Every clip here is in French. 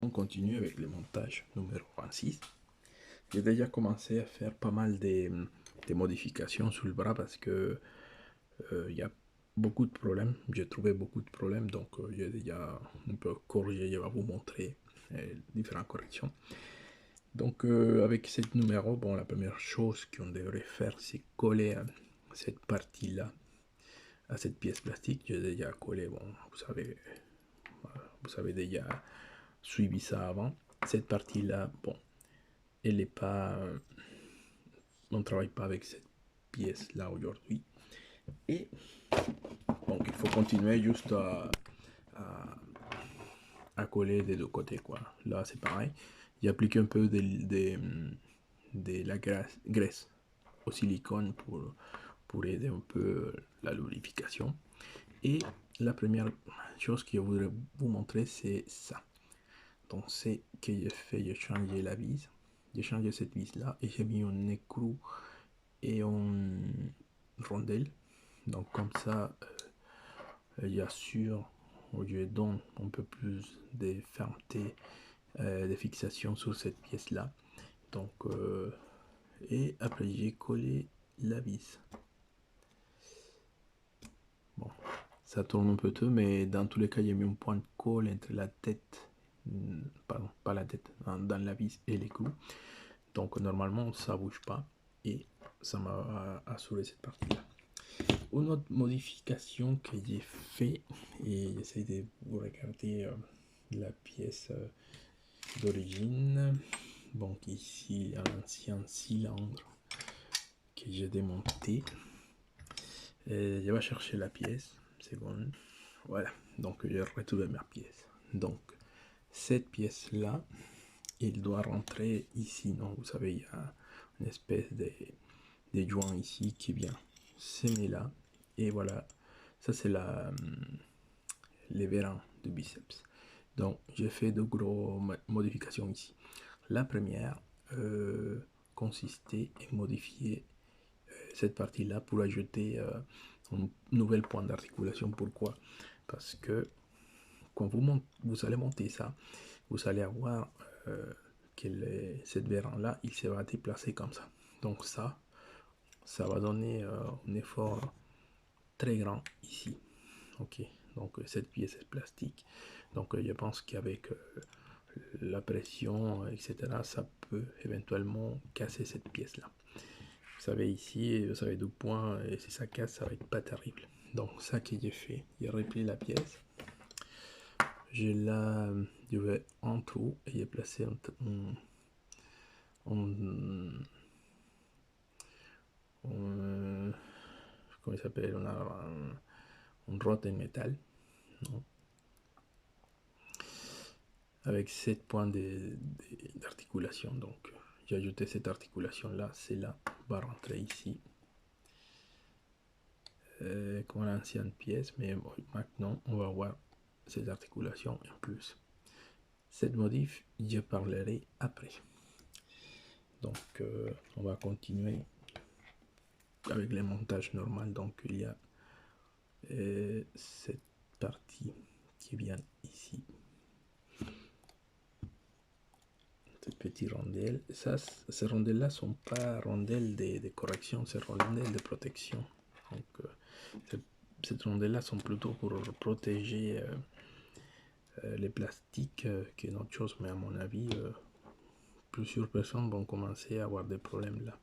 On continue avec le montage numéro 26. J'ai déjà commencé à faire pas mal de modifications sur le bras parce que il y a beaucoup de problèmes. J'ai trouvé beaucoup de problèmes, donc j'ai déjà un peu corrigé. Je vais vous montrer différentes corrections. Donc avec cette numéro, bon, la première chose qu'on devrait faire, c'est coller cette partie-là à cette pièce plastique. J'ai déjà collé, bon, vous savez déjà suivi ça avant. Cette partie-là, bon, elle n'est pas, on ne travaille pas avec cette pièce là aujourd'hui. Et donc il faut continuer juste à coller des deux côtés, quoi. Là c'est pareil, j'applique un peu de la graisse au silicone pour aider un peu la lubrification. Et la première chose que je voudrais vous montrer, c'est ça. Donc c'est que j'ai fait, j'ai changé la vis, j'ai changé cette vis là et j'ai mis un écrou et une rondelle. Donc comme ça, il assure, je donne un peu plus de fermeté, de fixation sur cette pièce là. Donc et après j'ai collé la vis. Bon, ça tourne un peu tout, mais dans tous les cas, j'ai mis un point de colle entre la tête, pardon, pas la tête, dans la vis et l'écrou. Donc normalement, ça bouge pas et ça m'a assuré cette partie-là. Une autre modification que j'ai fait, et j'essaie de vous regarder la pièce d'origine. Donc ici, un ancien cylindre que j'ai démonté. Et je vais chercher la pièce, seconde. Voilà, donc j'ai retrouvé ma pièce. Donc cette pièce-là, il doit rentrer ici. Donc vous savez, il y a une espèce de joint ici qui vient s'aimer là. Et voilà, ça c'est les vérins du biceps. Donc j'ai fait de grosses modifications ici. La première consistait à modifier cette partie-là pour ajouter un nouvel point d'articulation. Pourquoi? Parce que quand vous allez monter ça, vous allez avoir que cette vérin-là, il se va déplacer comme ça. Donc ça va donner un effort très grand ici. Ok, donc cette pièce est plastique. Donc je pense qu'avec la pression, etc., ça peut éventuellement casser cette pièce-là. Vous savez ici, vous savez deux points, et si ça casse, ça va être pas terrible. Donc ça que j'ai fait, j'ai repris la pièce, je vais en trou et j'ai placé comment il s'appelle, on a un rod en métal, non, avec 7 points d'articulation. Donc j'ai ajouté cette articulation là, c'est là, va rentrer ici comme l'ancienne pièce, mais maintenant on va voir ces articulations en plus. Cette modif, je parlerai après. Donc on va continuer avec les montages normaux. Donc il y a cette partie qui vient ici, cette petite rondelle. Ça, ces rondelles là sont pas rondelles de correction, c'est rondelles de protection. Donc ces rondelles là sont plutôt pour protéger les plastiques que autre chose, mais à mon avis plusieurs personnes vont commencer à avoir des problèmes là.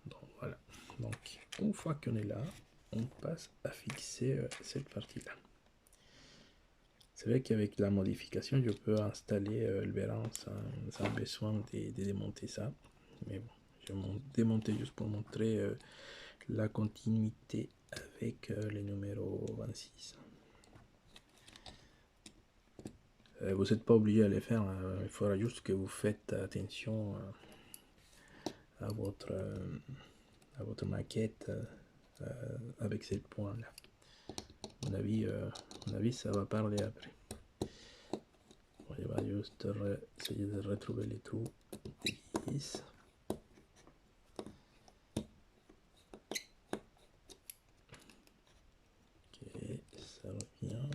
Donc voilà, donc une fois qu'on est là, on passe à fixer cette partie là. C'est vrai qu'avec la modification, je peux installer le vérin sans besoin de démonter ça. Mais bon, je vais démonter juste pour montrer la continuité avec le numéro 26. Vous n'êtes pas obligé à les faire, hein. Il faudra juste que vous faites attention à votre maquette avec ces points là. À mon avis, ça va parler après. On va juste essayer de retrouver les trous des vis. Ok, ça revient.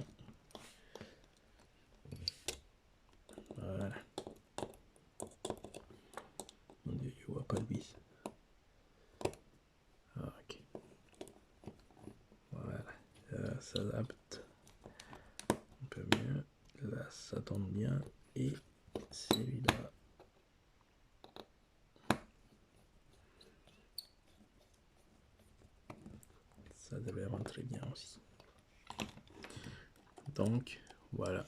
s'adapte un peu mieux. Là, ça tombe bien. Et celui-là. Ça devrait rentrer bien aussi. Donc, voilà.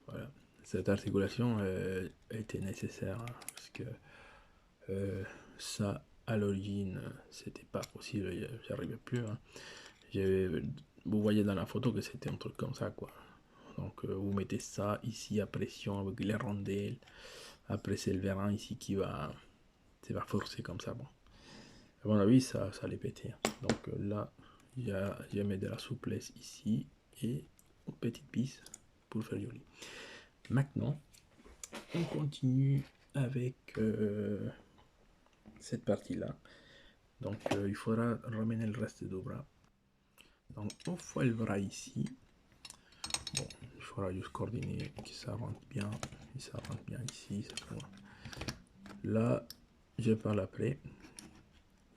Voilà. Cette articulation était nécessaire hein, parce que ça, à l'origine, c'était pas possible. J'arrivais plus. Hein. Vous voyez dans la photo que c'était un truc comme ça, quoi. Donc, vous mettez ça ici à pression avec les rondelles. Après, c'est le vérin ici qui va forcer comme ça. Bon. À mon avis, ça allait péter. Donc là, je mets de la souplesse ici et une petite pisse pour faire joli. Maintenant, on continue avec cette partie-là. Donc il faudra ramener le reste du bras. Donc on fait le bras ici. Bon, il faudra juste coordonner que ça rentre bien. Et ça rentre bien ici. Là, je parle après.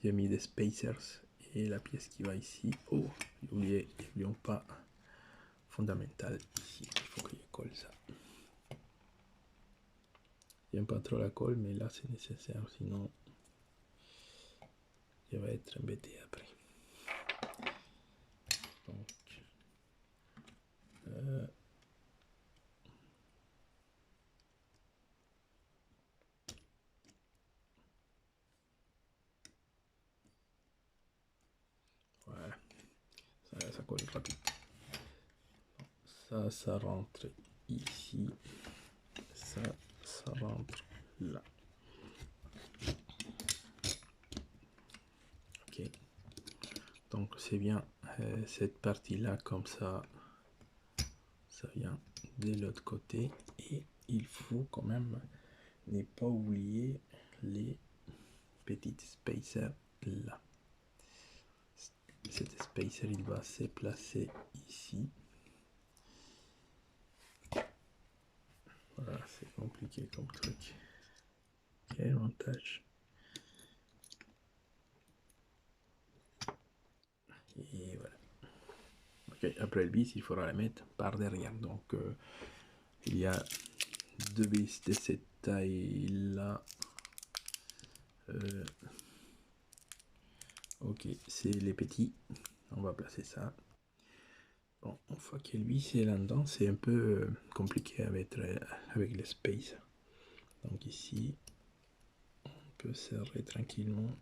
J'ai mis des spacers et la pièce qui va ici. Oh, n'oublions pas fondamental ici. Il faut que je colle ça. J'aime pas trop la colle, mais là c'est nécessaire, sinon je vais être embêté après. Donc, voilà, ça colle rapide. Ça rentre ici, ça rentre là. Ok, donc c'est bien cette partie là comme ça vient de l'autre côté et il faut quand même ne pas oublier les petites spacers là. Cet spacer il va se placer ici. Voilà, c'est compliqué comme truc. Quel montage. Et voilà. Ok, après le vis, il faudra la mettre par derrière. Donc, il y a deux vis de cette taille-là. Ok, c'est les petits. On va placer ça. Bon, une fois que le vis est là-dedans, c'est un peu compliqué avec les space. Donc ici, on peut serrer tranquillement.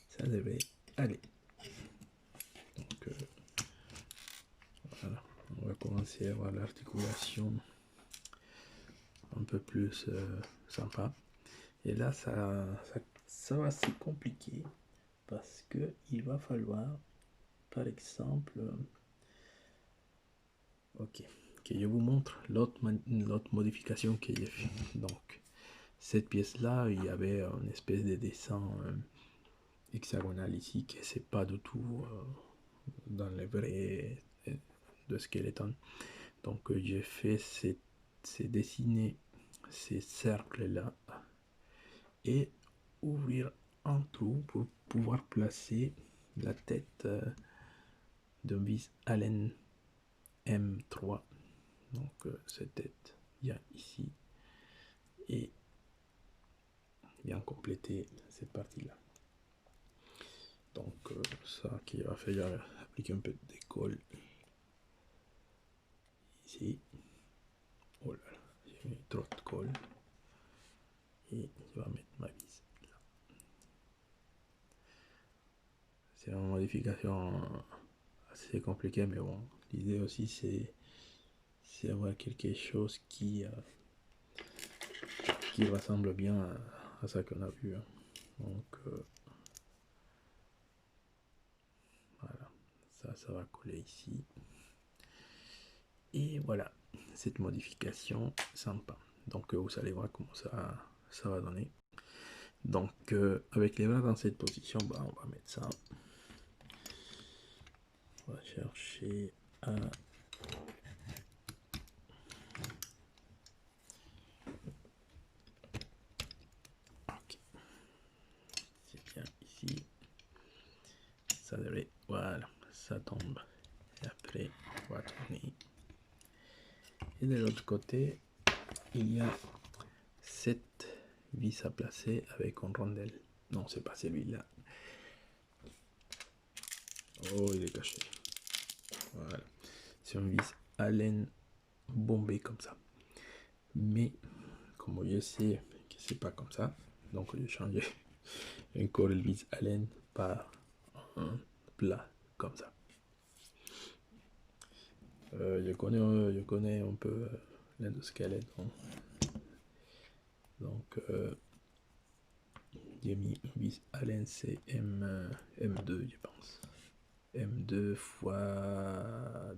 Ça devrait aller. Donc, voilà, on va commencer à voir l'articulation un peu plus sympa. Et là, ça va se compliquer parce que il va falloir, par exemple, ok, que je vous montre l'autre modification que j'ai fait. Donc, cette pièce-là, il y avait une espèce de dessin hexagonal ici qui c'est pas du tout dans le vrai de skeleton. Donc, j'ai fait c'est dessiner ces cercles-là et ouvrir un trou pour pouvoir placer la tête d'un vis Allen M3. Donc cette tête vient ici et vient compléter cette partie là. Donc ça qui va faire appliquer un peu de colle ici. Oh là là, j'ai mis trop de colle et je vais mettre ma vis là. C'est une modification assez compliquée, mais bon, l'idée aussi c'est avoir quelque chose qui ressemble bien à ça qu'on a vu. Hein. Donc voilà, ça va coller ici. Et voilà, cette modification sympa. Donc vous allez voir comment ça va donner. Donc avec les bras dans cette position, bah, on va mettre ça. On va chercher à... Ok. C'est bien ici. ça devrait, voilà, ça tombe. Et après, on va tourner. Et de l'autre côté, il y a cette vis à placer avec une rondelle. Non, c'est pas celui-là. Oh, il est caché. Voilà. C'est une vis Allen bombée comme ça. Mais, comme je sais que c'est pas comme ça, donc j'ai changé encore le vis Allen par un plat comme ça. Je connais un peu l'endosquelette. Donc, j'ai mis une vis Allen M2, je pense. M2 x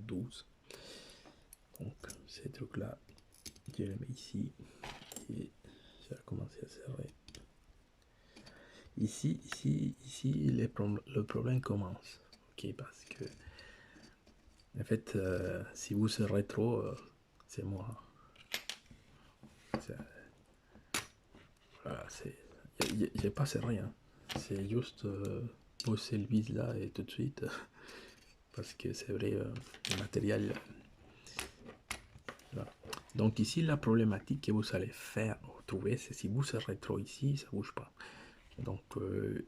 12. Donc, ces trucs-là, je les mets ici. Et ça a commencé à serrer. Ici, le problème commence. Ok, parce que, en fait, si vous serrez trop, c'est moi. Voilà, j'ai pas serré, hein. C'est juste poser le vis là et tout de suite. Parce que c'est vrai, le matériel. Voilà. Donc ici, la problématique que vous allez faire, trouver, c'est si vous serrez trop ici, ça bouge pas. Donc,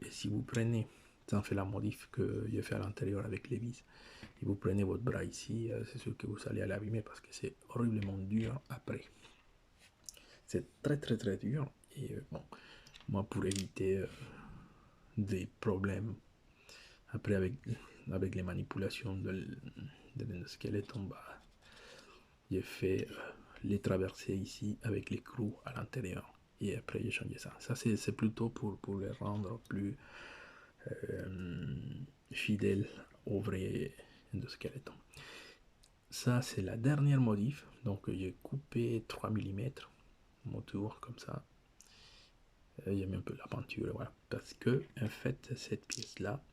et si vous prenez, ça en fait la modif que j'ai fait à l'intérieur avec les vis, et vous prenez votre bras ici, c'est sûr que vous allez l'abîmer parce que c'est horriblement dur après. C'est très très très dur. Et bon, moi pour éviter des problèmes après avec les manipulations de l'endosquelette en bas, j'ai fait les traversées ici avec les clous à l'intérieur. Et après j'ai changé ça. Ça c'est plutôt pour les rendre plus fidèles au vrai endosquelette. Ça c'est la dernière modif. Donc j'ai coupé 3 mm mon tour comme ça. J'ai mis un peu la peinture, voilà. Parce que en fait cette pièce là,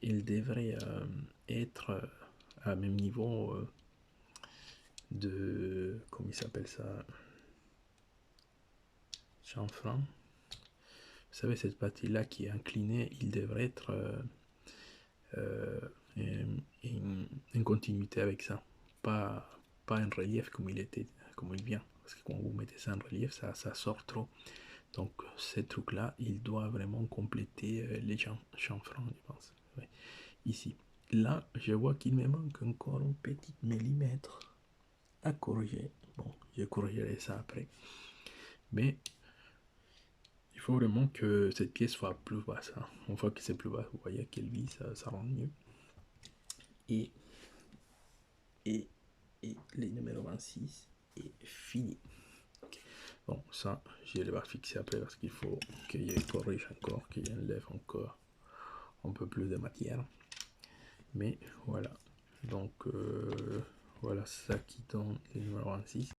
il devrait être à même niveau de, comment il s'appelle ça, chanfrein. Vous savez, cette partie là qui est inclinée, il devrait être une continuité avec ça, pas un relief comme il était, comme il vient, parce que quand vous mettez ça en relief, ça sort trop. Donc ces trucs là, il doit vraiment compléter les chanfreins, je pense. Ouais. Ici, là, je vois qu'il me manque encore un petit millimètre à corriger. Bon, je corrigerai ça après. Mais il faut vraiment que cette pièce soit plus basse. Hein. Une fois que c'est plus bas, vous voyez qu'elle vit, ça rend mieux. Et le numéro 26 est fini. Okay. Bon, ça, je vais le fixer après parce qu'il faut que je corrige encore, que j'enlève encore un peu plus de matière. Mais voilà. Donc, voilà ça qui donne le numéro 26.